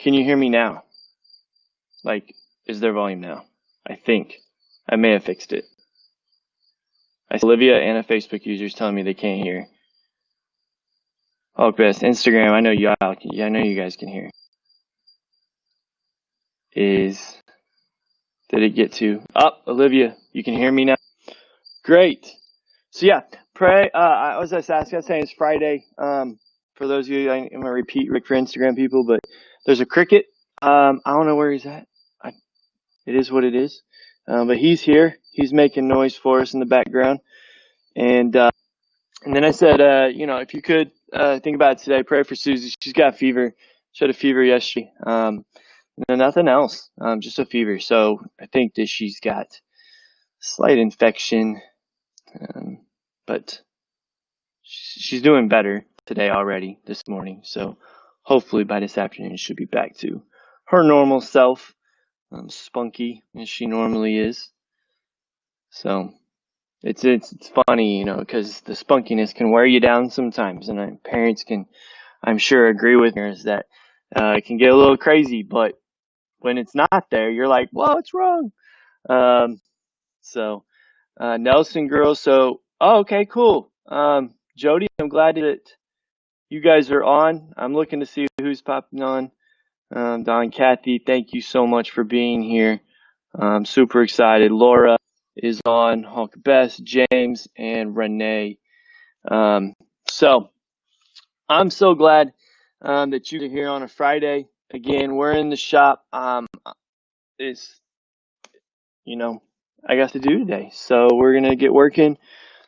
Can you hear me now? Like, is there volume now? I think. I may have fixed it. I see Olivia and a Facebook user is telling me they can't hear. Oh, best. Instagram, I know you guys can hear. Did it get to? Oh, Olivia, you can hear me now? Great. So yeah, pray. I was just asking, I was saying it's Friday. For those of you, I'm going to repeat Rick for Instagram people, but there's a cricket. I don't know where he's at. It is what it is. But he's here. He's making noise for us in the background. And then I said, if you could think about it today, pray for Susie. She's got a fever. She had a fever yesterday. Nothing else, just a fever. So I think that she's got slight infection, but she's doing better today already this morning. So hopefully by this afternoon she'll be back to her normal self, spunky as she normally is. So it's funny, because the spunkiness can wear you down sometimes, and parents can, I'm sure, agree with me, is that it can get a little crazy, but when it's not there, you're like, whoa, what's wrong? Nelson girls. So, okay, cool. Jody, I'm glad that you guys are on. I'm looking to see who's popping on. Don, Kathy, thank you so much for being here. I'm super excited. Laura is on, Hulk Best, James, and Renee. So I'm so glad that you're here on a Friday. Again, we're in the shop. I got to do today. So we're going to get working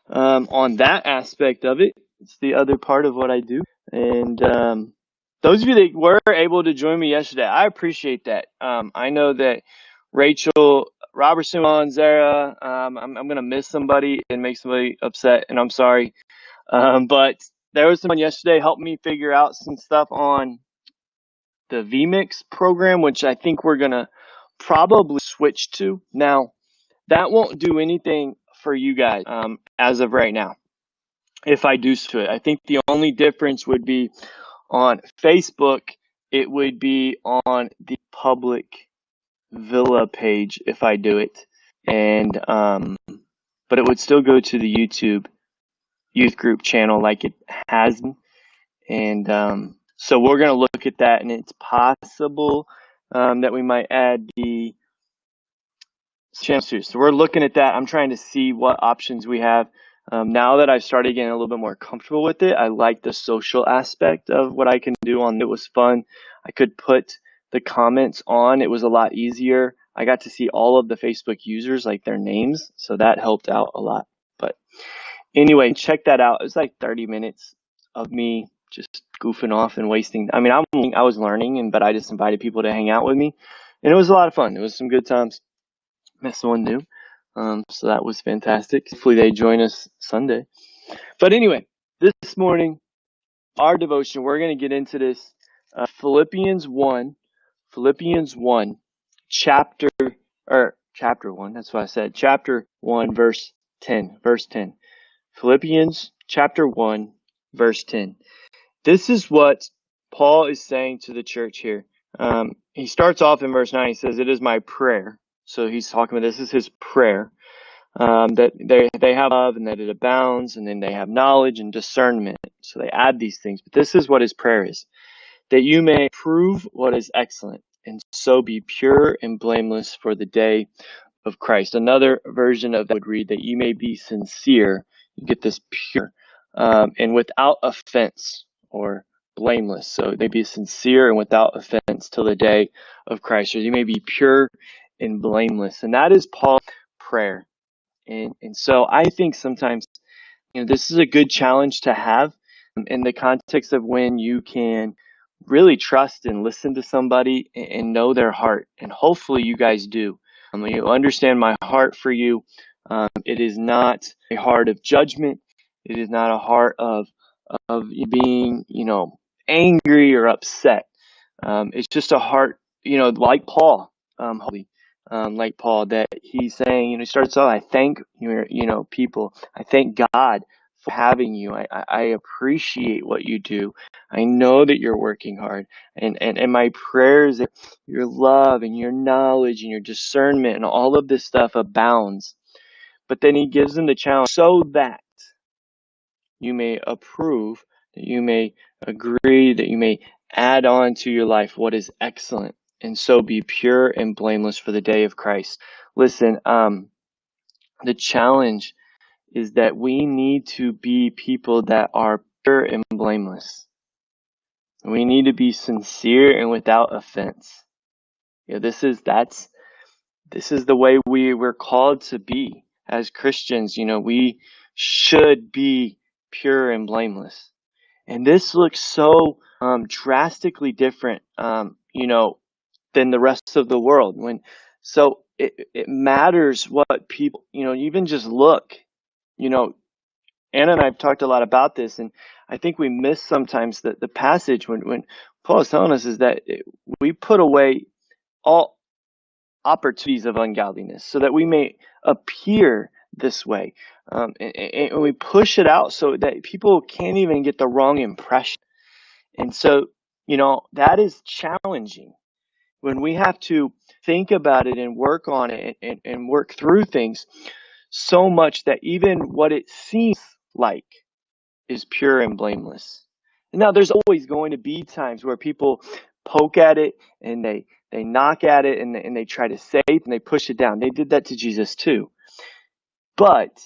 on that aspect of it. It's the other part of what I do. And those of you that were able to join me yesterday, I appreciate that. I know that Rachel Robertson on Zara, I'm going to miss somebody and make somebody upset, and I'm sorry. But there was someone yesterday helped me figure out some stuff on the VMix program, which I think we're going to probably switch to. Now, that won't do anything for you guys as of right now. If I do to it, I think the only difference would be on Facebook. It would be on the public Villa page if I do it, and but it would still go to the YouTube youth group channel like it has been. And so we're gonna look at that, and it's possible that we might add the channels too. So we're looking at that. I'm trying to see what options we have. Now that I've started getting a little bit more comfortable with it, I like the social aspect of what I can do on it. It was fun. I could put the comments on. It was a lot easier. I got to see all of the Facebook users, like their names, so that helped out a lot. But anyway, check that out. It was like 30 minutes of me just goofing off and wasting. I mean, I was learning, but I just invited people to hang out with me, and it was a lot of fun. It was some good times. Met someone new. So that was fantastic. Hopefully they join us Sunday. But anyway, this morning, our devotion, we're going to get into this Philippians 1, chapter 1, that's what I said, chapter 1, verse 10. Philippians chapter 1, verse 10. This is what Paul is saying to the church here. He starts off in verse 9. He says, "It is my prayer." So he's talking about, this is his prayer, that they have love and that it abounds, and then they have knowledge and discernment. So they add these things. But this is what his prayer is: that you may prove what is excellent, and so be pure and blameless for the day of Christ. Another version of that would read that you may be sincere. You get this pure, and without offense, or blameless. So they be sincere and without offense till the day of Christ. Or you may be pure and blameless. And that is Paul's prayer. And so I think sometimes, this is a good challenge to have in the context of when you can really trust and listen to somebody and know their heart. And hopefully you guys do. You understand my heart for you. It is not a heart of judgment. It is not a heart of being, angry or upset. It's just a heart, like Paul, like Paul, that he's saying, he starts off, I thank people. I thank God for having you. I appreciate what you do. I know that you're working hard. And my prayers that your love and your knowledge and your discernment and all of this stuff abounds. But then he gives them the challenge so that you may approve, that you may agree, that you may add on to your life what is excellent, and so be pure and blameless for the day of Christ. Listen, the challenge is that we need to be people that are pure and blameless. We need to be sincere and without offense. This is the way we're called to be as Christians. We should be pure and blameless. And this looks so drastically different, than the rest of the world. So it matters what people, even just look. Anna and I have talked a lot about this, and I think we miss sometimes the passage when Paul is telling us is that we put away all opportunities of ungodliness so that we may appear this way. And we push it out so that people can't even get the wrong impression. And so, that is challenging when we have to think about it and work on it and work through things so much that even what it seems like is pure and blameless. And now there's always going to be times where people poke at it and they knock at it and they try to say it and they push it down. They did that to Jesus too. But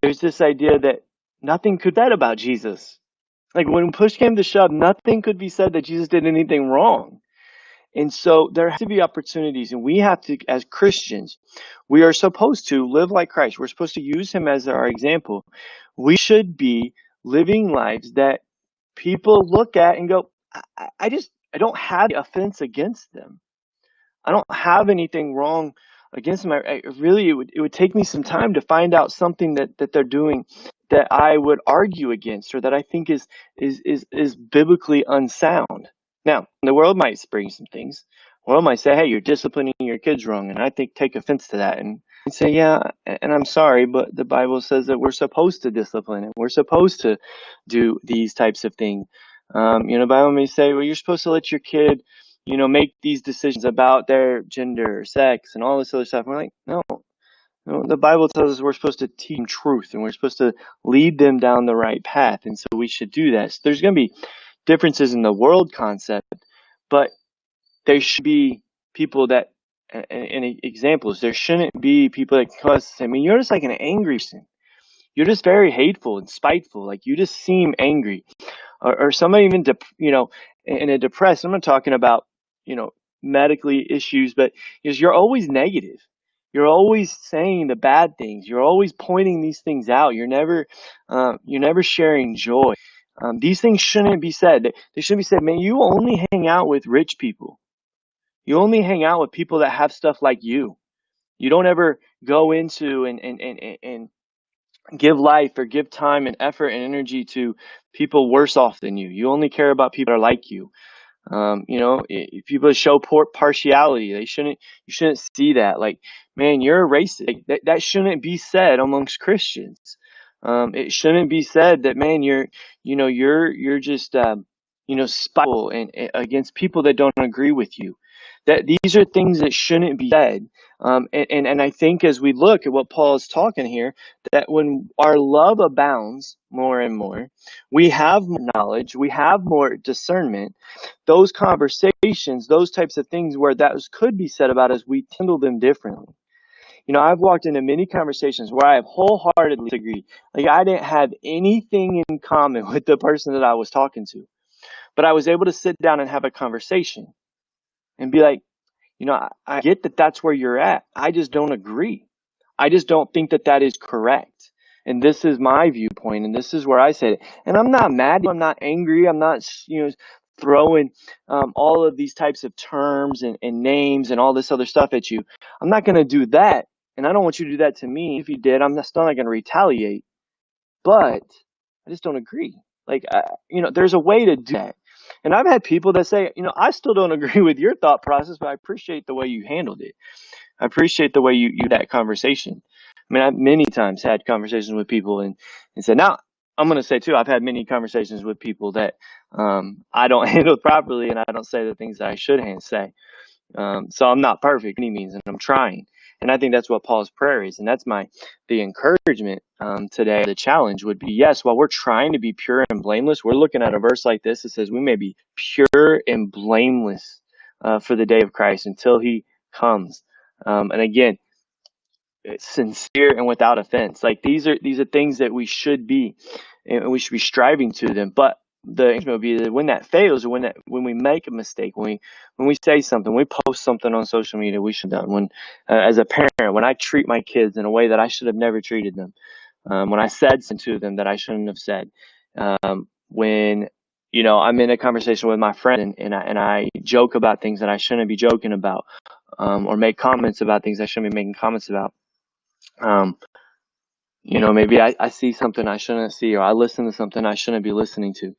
there's this idea that nothing could be said about Jesus. Like when push came to shove, nothing could be said that Jesus did anything wrong. And so there have to be opportunities, and we have to, as Christians, we are supposed to live like Christ. We're supposed to use him as our example. We should be living lives that people look at and go, I don't have offense against them. I don't have anything wrong against them. It would take me some time to find out something that they're doing that I would argue against or that I think is biblically unsound. Now, the world might bring some things. The world might say, hey, you're disciplining your kids wrong, and I take offense to that. And say, yeah, and I'm sorry, but the Bible says that we're supposed to discipline and we're supposed to do these types of things. The Bible may say, well, you're supposed to let your kid make these decisions about their gender, sex, and all this other stuff. And we're like, no, the Bible tells us we're supposed to teach them truth and we're supposed to lead them down the right path. And so we should do that. So there's going to be differences in the world concept, but there should be people that, and examples, there shouldn't be people that cause, you're just like an angry person. You're just very hateful and spiteful. Like you just seem angry. Or somebody even, in a depressed, I'm not talking about, medically issues, but you're always negative. You're always saying the bad things. You're always pointing these things out. You're never sharing joy. These things shouldn't be said. They shouldn't be said, man, you only hang out with rich people. You only hang out with people that have stuff like you. You don't ever go into and give life or give time and effort and energy to people worse off than you. You only care about people that are like you. If people show partiality, you shouldn't see that. Like, man, you're a racist. Like, that shouldn't be said amongst Christians. It shouldn't be said that, man, you're just, spiteful and against people that don't agree with you. That these are things that shouldn't be said. And I think as we look at what Paul is talking here, that when our love abounds more and more, we have more knowledge, we have more discernment, those conversations, those types of things where that could be said about us, we handle them differently. I've walked into many conversations where I have wholeheartedly agreed. Like I didn't have anything in common with the person that I was talking to, but I was able to sit down and have a conversation and be like, I get that that's where you're at. I just don't agree. I just don't think that is correct. And this is my viewpoint, and this is where I said it. And I'm not mad. I'm not angry. I'm not, throwing all of these types of terms and names and all this other stuff at you. I'm not going to do that. And I don't want you to do that to me. If you did, I'm still not going to retaliate. But I just don't agree. Like, there's a way to do that. And I've had people that say, I still don't agree with your thought process, but I appreciate the way you handled it. I appreciate the way you that conversation. I mean, I've many times had conversations with people and said, now I'm going to say too, I've had many conversations with people that I don't handle properly, and I don't say the things that I should say. So I'm not perfect by any means, and I'm trying. And I think that's what Paul's prayer is. And that's the encouragement today. The challenge would be, yes, while we're trying to be pure and blameless, we're looking at a verse like this that says we may be pure and blameless for the day of Christ until he comes. And again, it's sincere and without offense. Like these are things that we should be, and we should be striving to them. But the encouragement would be that when that fails, or when we make a mistake, when we say something, we post something on social media we should have done. When as a parent, when I treat my kids in a way that I should have never treated them, when I said something to them that I shouldn't have said, when I'm in a conversation with my friend and I joke about things that I shouldn't be joking about, or make comments about things I shouldn't be making comments about. Maybe I see something I shouldn't see, or I listen to something I shouldn't be listening to.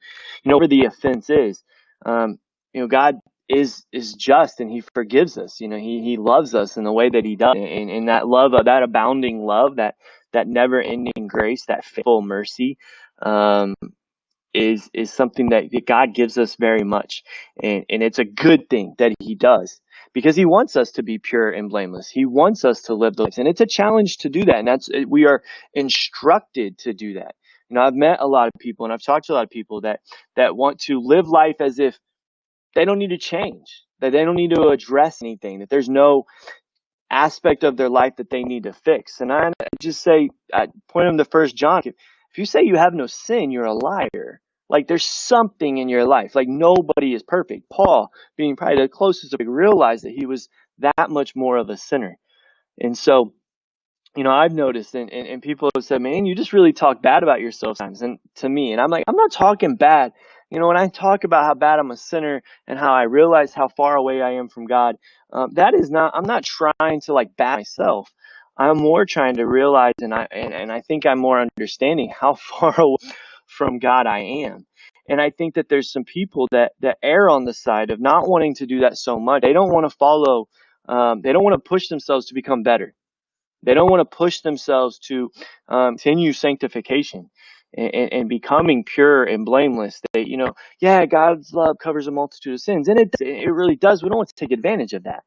Where the offense is, God is just, and he forgives us. He loves us in the way that he does. And that love, that abounding love, that never ending grace, that faithful mercy, is something that God gives us very much. And it's a good thing that he does, because he wants us to be pure and blameless. He wants us to live the life. And it's a challenge to do that. And we are instructed to do that. I've met a lot of people, and I've talked to a lot of people that want to live life as if they don't need to change, that they don't need to address anything, that there's no aspect of their life that they need to fix. And I just say, I point them to 1 John. If you say you have no sin, you're a liar. Like there's something in your life. Like nobody is perfect. Paul, being probably the closest, realized that he was that much more of a sinner. And so, I've noticed, and people have said, man, you just really talk bad about yourself sometimes. And to me, and I'm like, I'm not talking bad. When I talk about how bad I'm a sinner and how I realize how far away I am from God, I'm not trying to like bat myself. I'm more trying to realize, and I think I'm more understanding how far away from God I am. And I think that there's some people that err on the side of not wanting to do that so much. They don't want to follow, they don't want to push themselves to become better. They don't want to push themselves to continue sanctification and becoming pure and blameless. They, God's love covers a multitude of sins, and it really does. We don't want to take advantage of that.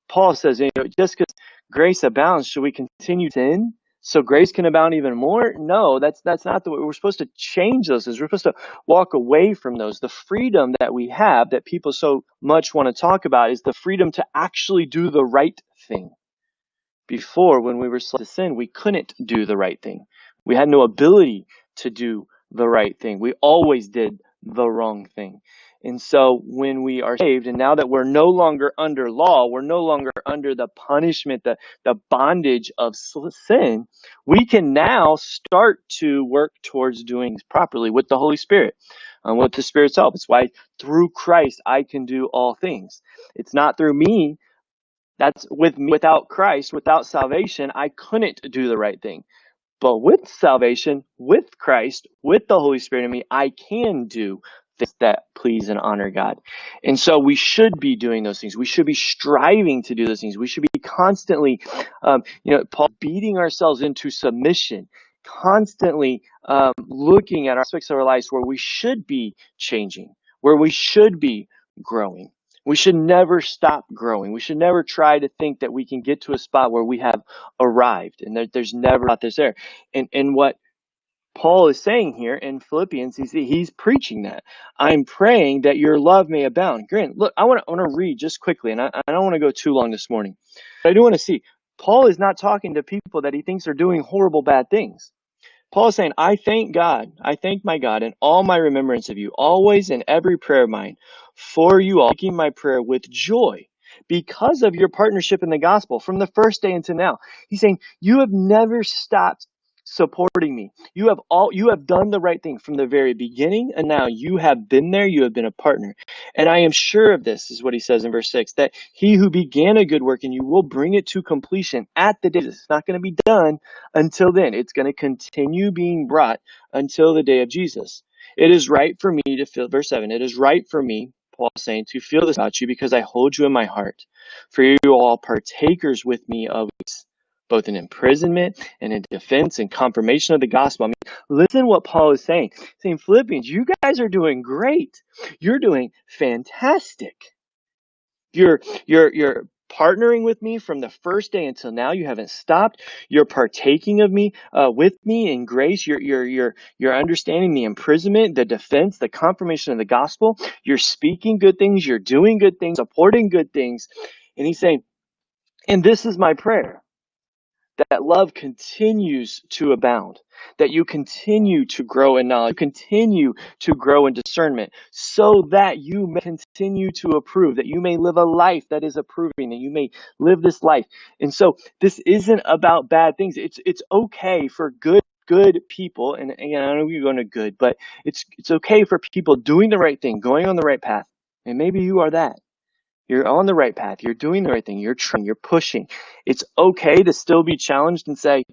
Paul says, just because grace abounds, should we continue to sin so grace can abound even more? No, that's not the way. We're supposed to change those things. We're supposed to walk away from those. The freedom that we have, that people so much want to talk about, is the freedom to actually do the right thing. Before, when we were slaves to sin, we couldn't do the right thing. We had no ability to do the right thing. We always did the wrong thing. And so when we are saved, and now that we're no longer under law, we're no longer under the punishment, the bondage of sin, we can now start to work towards doing things properly with the Holy Spirit, with the Spirit's help. It's why through Christ I can do all things. It's not through me. That's with me. Without Christ, without salvation, I couldn't do the right thing. But with salvation, with Christ, with the Holy Spirit in me, I can do things that please and honor God. And so we should be doing those things. We should be striving to do those things. We should be constantly, Paul, beating ourselves into submission, constantly looking at aspects of our lives where we should be changing, where we should be growing. We should never stop growing. We should never try to think that we can get to a spot where we have arrived, and there's never a spot there. And what Paul is saying here in Philippians, he's preaching that. I'm praying that your love may abound. Grant, look, I want to read just quickly, and I don't want to go too long this morning. But I do want to see, Paul is not talking to people that he thinks are doing horrible, bad things. Paul is saying, I thank my God in all my remembrance of you, always in every prayer of mine, for you all, making my prayer with joy, because of your partnership in the gospel from the first day until now. He's saying, you have never stopped supporting me. You have done the right thing from the very beginning, and now you have been there, you have been a partner. And I am sure of this, is what he says in verse 6, that he who began a good work in you will bring it to completion at the day. It's not going to be done until then. It's going to continue being brought until the day of Jesus. It is right for me to feel, verse 7, it is right for me, Paul is saying, to feel this about you, because I hold you in my heart. For you are all partakers with me of this, both in imprisonment and in defense and confirmation of the gospel. I mean, listen what Paul is saying. He's saying, Philippians, you guys are doing great. You're doing fantastic. You're partnering with me from the first day until now. You haven't stopped. You're partaking of me, with me in grace. You're understanding the imprisonment, the defense, the confirmation of the gospel. You're speaking good things. You're doing good things, supporting good things. And he's saying, and this is my prayer, that love continues to abound, that you continue to grow in knowledge, continue to grow in discernment, so that you may continue to approve, that you may live a life that is approving, that you may live this life. And so this isn't about bad things. It's okay for good people, and again, I know you're going to good, but it's okay for people doing the right thing, going on the right path. And maybe you are that. You're on the right path. You're doing the right thing. You're trying. You're pushing. It's okay to still be challenged and say,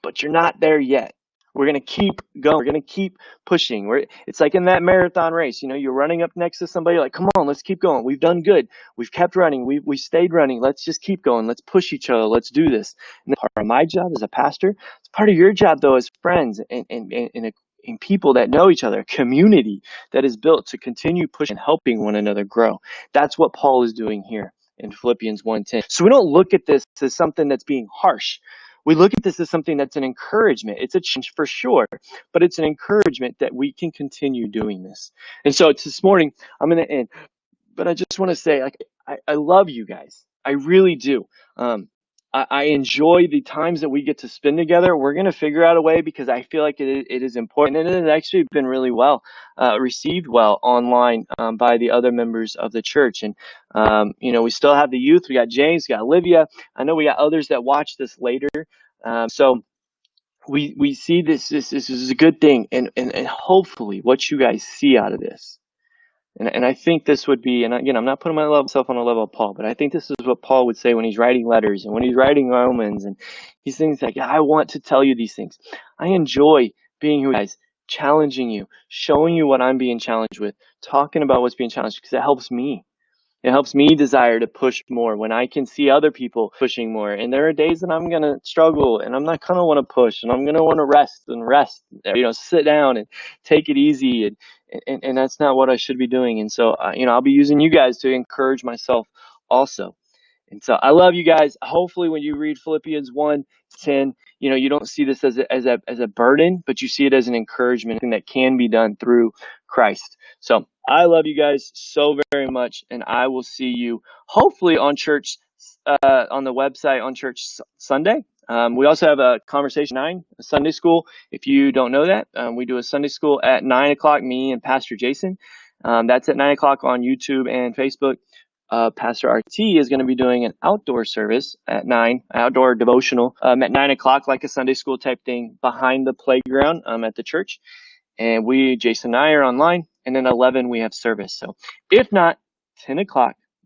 but you're not there yet. We're going to keep going. We're going to keep pushing. It's like in that marathon race, you're running up next to somebody like, come on, let's keep going. We've done good. We've kept running. We stayed running. Let's just keep going. Let's push each other. Let's do this. And part of my job as a pastor, it's part of your job though as friends and people that know each other, a community that is built to continue pushing and helping one another grow. That's what Paul is doing here in Philippians 1:10. So we don't look at this as something that's being harsh. We look at this as something that's an encouragement. It's a change for sure, but it's an encouragement that we can continue doing this. And so this morning, I'm going to end, but I just want to say, like, I love you guys. I really do. I enjoy the times that we get to spend together. We're going to figure out a way, because I feel like it is important, and it has actually been really well received well online by the other members of the church. And we still have the youth. We got James, we got Olivia. I know we got others that watch this later. So we see this is a good thing, and hopefully what you guys see out of this. And I think this would be, and again, I'm not putting myself on a level of Paul, but I think this is what Paul would say when he's writing letters and when he's writing Romans, and he's things like, I want to tell you these things. I enjoy being here with you guys, challenging you, showing you what I'm being challenged with, talking about what's being challenged, because it helps me. It helps me desire to push more when I can see other people pushing more. And there are days that I'm going to struggle and I'm not going to want to push, and I'm going to want to rest, sit down and take it easy. And that's not what I should be doing. And so, I'll be using you guys to encourage myself also. And so I love you guys. Hopefully when you read Philippians 1:10, you don't see this as a burden, but you see it as an encouragement that can be done through Christ. So I love you guys so very much, and I will see you hopefully on church, on the website on church Sunday. We also have a conversation 9, a Sunday school. If you don't know that, we do a Sunday school at 9:00, me and Pastor Jason. That's at 9:00 on YouTube and Facebook. Pastor RT is going to be doing an outdoor service at 9, outdoor devotional, at 9:00, like a Sunday school type thing behind the playground, at the church. And Jason and I are online, and then 11 we have service. So if not, 10:00